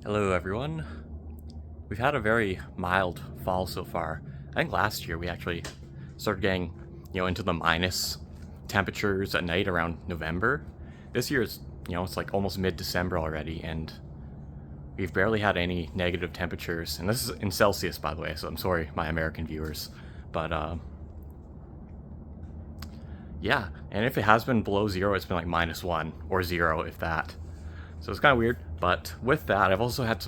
Hello everyone. We've had a very mild fall so far. I think last year we actually started getting, into the minus temperatures at night around November. This year it's, it's like almost mid-December already, and we've barely had any negative temperatures. And this is in Celsius, by the way, so I'm sorry, my American viewers. But, yeah, and if it has been below zero, it's been like -1 or 0, if that. So it's kind of weird, but with that, I've also had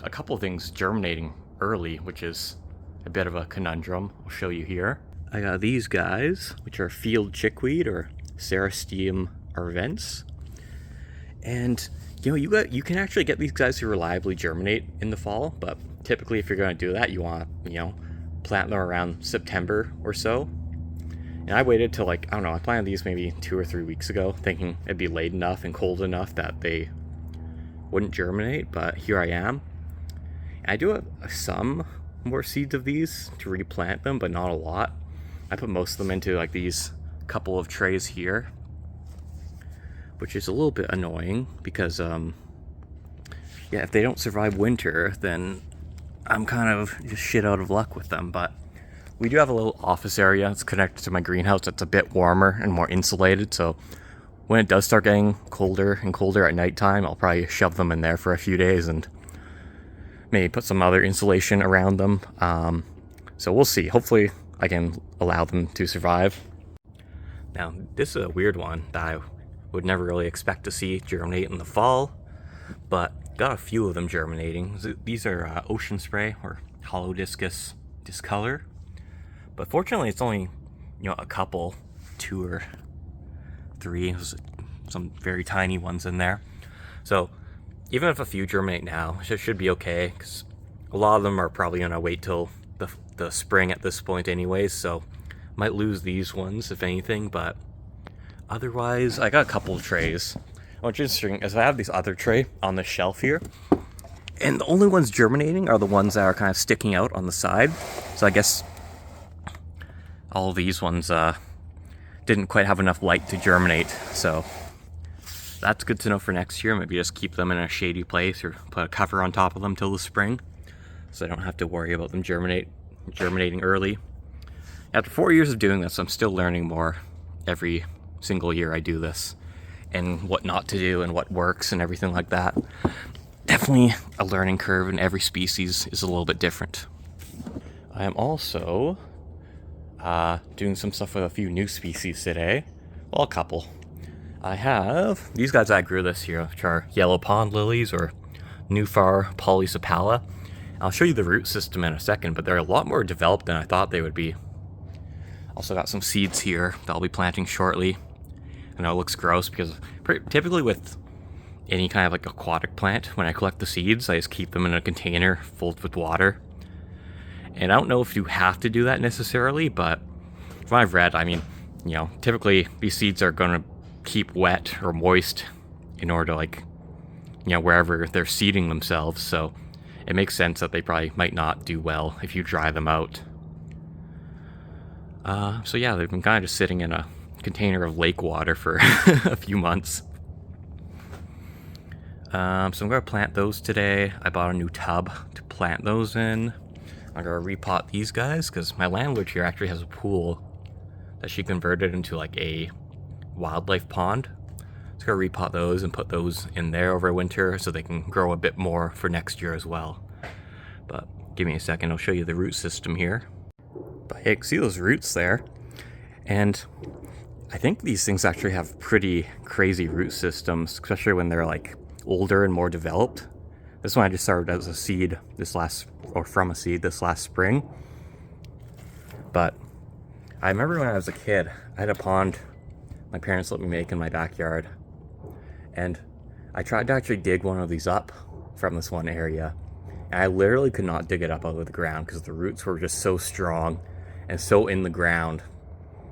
a couple of things germinating early, which is a bit of a conundrum. I'll show you here. I got these guys, which are field chickweed or Cerastium arvens. And, you can actually get these guys to reliably germinate in the fall, but typically if you're going to do that, you want, plant them around September or so. And I waited till I planted these maybe 2 or 3 weeks ago, thinking it'd be late enough and cold enough that they wouldn't germinate, but here I am. And I do have some more seeds of these to replant them, but not a lot. I put most of them into like these couple of trays here, which is a little bit annoying because if they don't survive winter, then I'm kind of just shit out of luck with them. But we do have a little office area that's connected to my greenhouse that's a bit warmer and more insulated, so when it does start getting colder and colder at nighttime, I'll probably shove them in there for a few days and maybe put some other insulation around them. So we'll see. Hopefully I can allow them to survive. Now, this is a weird one that I would never really expect to see germinate in the fall, but got a few of them germinating. These are ocean spray or hollow discus discolor, but fortunately it's only, a couple, 2 or 3. There's some very tiny ones in there. So even if a few germinate now, it should be okay, because a lot of them are probably going to wait till the spring at this point anyways, so might lose these ones if anything, but otherwise I got a couple of trays. What's interesting is I have this other tray on the shelf here, and the only ones germinating are the ones that are kind of sticking out on the side. So I guess all of these ones didn't quite have enough light to germinate, so that's good to know for next year. Maybe just keep them in a shady place or put a cover on top of them till the spring, so I don't have to worry about them germinating early. After 4 years of doing this, I'm still learning more every single year I do this, and what not to do and what works and everything like that. Definitely a learning curve, and every species is a little bit different. I am also doing some stuff with a few new species today. Well, a couple. I have these guys I grew this year, which are Yellow Pond Lilies or Nuphar polysepala. I'll show you the root system in a second, but they're a lot more developed than I thought they would be. Also got some seeds here that I'll be planting shortly. I know it looks gross because typically with any kind of like aquatic plant, when I collect the seeds, I just keep them in a container filled with water. And I don't know if you have to do that necessarily, but from what I've read, typically these seeds are going to keep wet or moist in order to wherever they're seeding themselves. So it makes sense that they probably might not do well if you dry them out. So yeah, they've been kind of just sitting in a container of lake water for a few months. So I'm going to plant those today. I bought a new tub to plant those in. I'm going to repot these guys because my landlord here actually has a pool that she converted into like a wildlife pond. So I'm going to repot those and put those in there over winter so they can grow a bit more for next year as well. But give me a second, I'll show you the root system here. But hey, see those roots there? And I think these things actually have pretty crazy root systems, especially when they're like older and more developed. This one I just started as a seed from a seed this last spring. But I remember when I was a kid, I had a pond my parents let me make in my backyard. And I tried to actually dig one of these up from this one area. And I literally could not dig it up out of the ground because the roots were just so strong and so in the ground.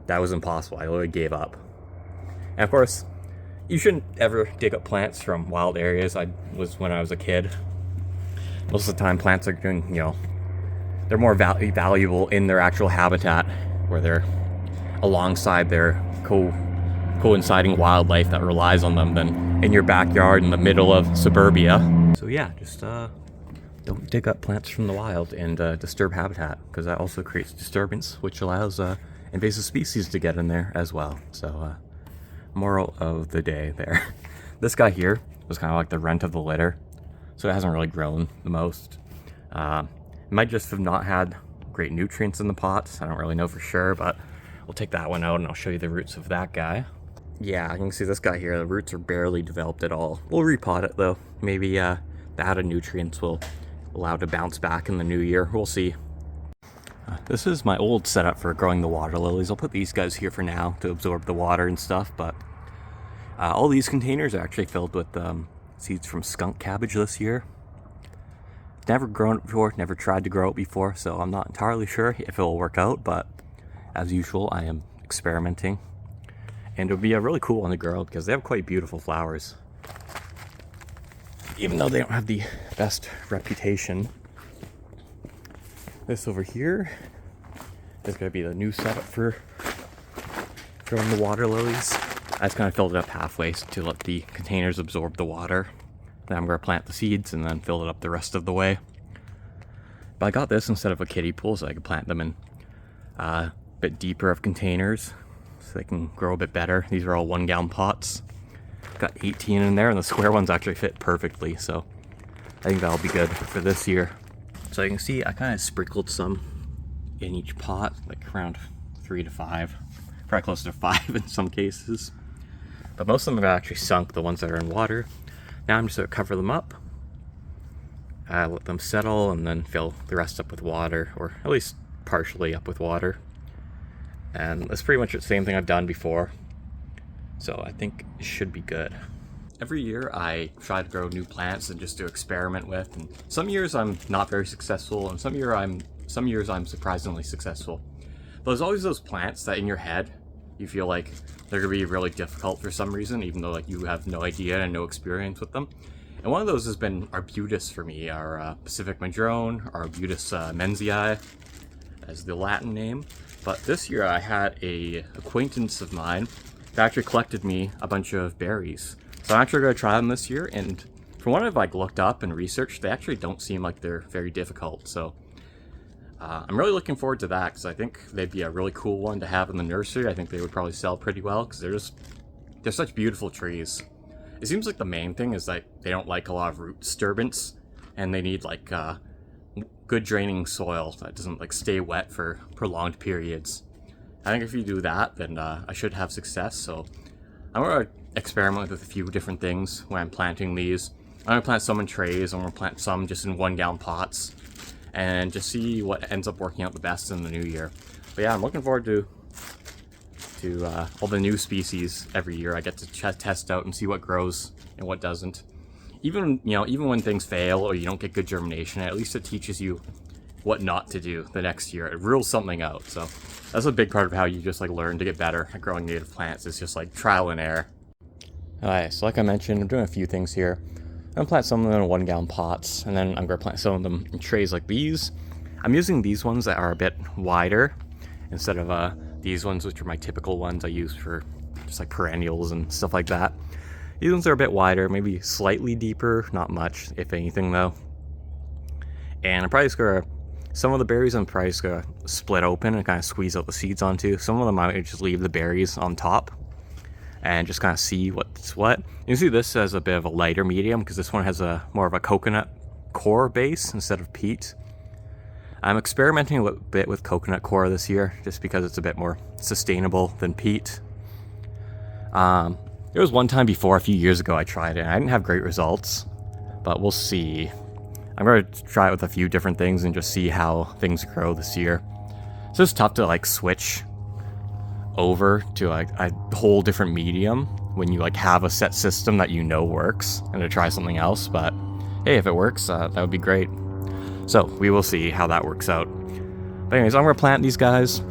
That was impossible. I literally gave up. And of course, you shouldn't ever dig up plants from wild areas. When I was a kid. Most of the time plants are doing, they're more valuable in their actual habitat where they're alongside their coinciding wildlife that relies on them than in your backyard in the middle of suburbia. So So yeah, just don't dig up plants from the wild and disturb habitat, because that also creates disturbance, which allows invasive species to get in there as well. So moral of the day there. This guy here was kind of like the runt of the litter, so it hasn't really grown the most. It might just have not had great nutrients in the pots. I don't really know for sure, but we'll take that one out and I'll show you the roots of that guy. Yeah, you can see this guy here, the roots are barely developed at all. We'll repot it though. Maybe the added nutrients will allow it to bounce back in the new year. We'll see. This is my old setup for growing the water lilies. I'll put these guys here for now to absorb the water and stuff, but all these containers are actually filled with seeds from skunk cabbage this year. Never grown it before, never tried to grow it before, so I'm not entirely sure if it will work out, but as usual, I am experimenting. And it would be a really cool one to grow because they have quite beautiful flowers. Even though they don't have the best reputation. This over here is going to be the new setup for growing the water lilies. I just kind of filled it up halfway to let the containers absorb the water. Then I'm going to plant the seeds and then fill it up the rest of the way. But I got this instead of a kiddie pool so I could plant them in a bit deeper of containers so they can grow a bit better. These are all 1 gallon pots. Got 18 in there and the square ones actually fit perfectly, so I think that'll be good for this year. So you can see I kind of sprinkled some in each pot, like around 3 to 5, probably closer to 5 in some cases. But most of them have actually sunk, the ones that are in water. Now I'm just going to cover them up, let them settle, and then fill the rest up with water, or at least partially up with water. And that's pretty much the same thing I've done before. So I think it should be good. Every year I try to grow new plants and just to experiment with, and some years I'm not very successful, and some years I'm surprisingly successful. But there's always those plants that in your head you feel like they're gonna be really difficult for some reason, even though like you have no idea and no experience with them. And one of those has been Arbutus for me, our Pacific Madrone, Arbutus menziesii as the Latin name. But this year I had a acquaintance of mine that actually collected me a bunch of berries. So I'm actually going to try them this year, and from what I've like looked up and researched, they actually don't seem like they're very difficult. So I'm really looking forward to that because I think they'd be a really cool one to have in the nursery. I think they would probably sell pretty well because they're such beautiful trees. It seems like the main thing is like they don't like a lot of root disturbance, and they need like good draining soil that doesn't like stay wet for prolonged periods. I think if you do that, then I should have success. So I'm going to experiment with a few different things when I'm planting these. I'm going to plant some in trays, I'm going to plant some just in 1 gallon pots, and just see what ends up working out the best in the new year. But yeah, I'm looking forward to all the new species every year. I get to test out and see what grows and what doesn't. Even when things fail or you don't get good germination, at least it teaches you what not to do the next year. It rules something out. So that's a big part of how you just like learn to get better at growing native plants. It's just like trial and error. Alright, so like I mentioned, I'm doing a few things here. I'm going to plant some of them in 1 gallon pots, and then I'm going to plant some of them in trays like these. I'm using these ones that are a bit wider instead of these ones, which are my typical ones I use for just like perennials and stuff like that. These ones are a bit wider, maybe slightly deeper, not much, if anything though. And I'm probably just going to, some of the berries I'm probably just going to split open and kind of squeeze out the seeds onto. Some of them I might just leave the berries on top and just kind of see what's what. You can see this as a bit of a lighter medium because this one has a more of a coconut core base instead of peat. I'm experimenting a bit with coconut coir this year just because it's a bit more sustainable than peat. There was one time before, a few years ago, I tried it and I didn't have great results, but we'll see. I'm going to try it with a few different things and just see how things grow this year. So it's tough to like switch over to like a whole different medium when you like have a set system that you know works, and to try something else. But hey, if it works, that would be great. So we will see how that works out. But anyways, I'm gonna plant these guys.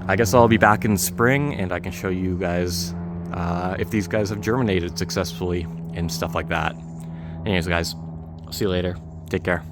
I guess I'll be back in spring and I can show you guys if these guys have germinated successfully and stuff like that. Anyways guys, I'll see you later. Take care.